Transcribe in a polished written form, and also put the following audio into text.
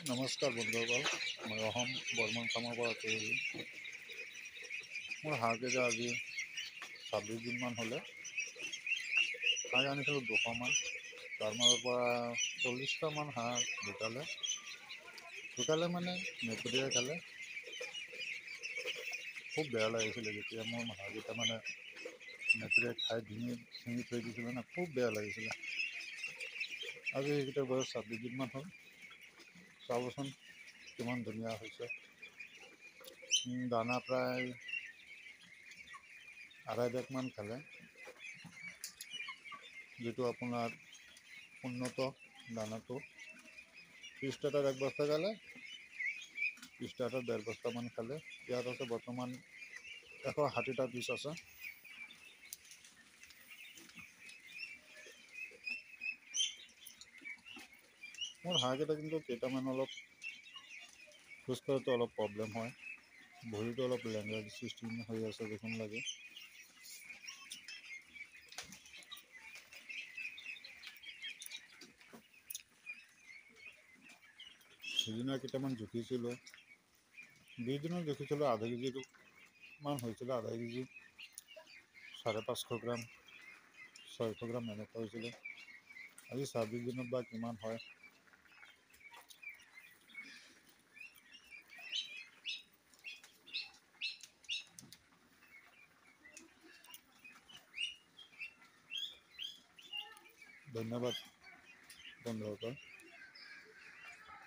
নমস্কাৰ বন্ধুসকল, মই অসম বৰ্মন ফাৰ্মৰ পৰা কৈছোঁ। মোৰ হাঁহকেইটা আজি 26 দিনমান হ'লে। হাঁহ আনিছিলোঁ 200মান, তাৰ মাজৰ পৰা 40টামান হাঁহ ঢুকালে মানে মেকুৰীয়ে খালে। খুব বেয়া লাগিছিলে যেতিয়া মোৰ হাঁহকেইটা মানে মেকুৰীয়ে খাই ছিঙি থৈ দিছিলে না, খুব বেয়া লাগিছিলে। আজি সেইকেইটাৰ বয়স 26 দিনমান হ'ল। চাবচোন কিমান ধুনীয়া হৈছে। দানা প্ৰায় 2.5 বেগমান খালে, যিটো আপোনাৰ উন্নত দানাটো। পিষ্টাটাত 1 বস্তা খালে, পিষ্টাটাত 1.5 বস্তামান খালে। ইয়াত আছে বৰ্তমান 160টা পিচ আছে। মোৰ হাঁহকেইটা কিন্তু কেইটামান অলপ খোজ কঢ়াটো অলপ প্ৰব্লেম হয়, ভৰিটো অলপ লেংৰা সৃষ্টি হৈ আছে দেখোন লাগে। সিদিনা কেইটামান জুখিছিলোঁ, 20 দিনত জুখিছিলোঁ, আধা কেজিটো মান হৈছিলে, আধা কেজি 550 গ্ৰাম 600 গ্ৰাম এনেকুৱা হৈছিলে। আজি 26 দিনত বা কিমান হয়। ধন্যবাদ বন্ধুসকল।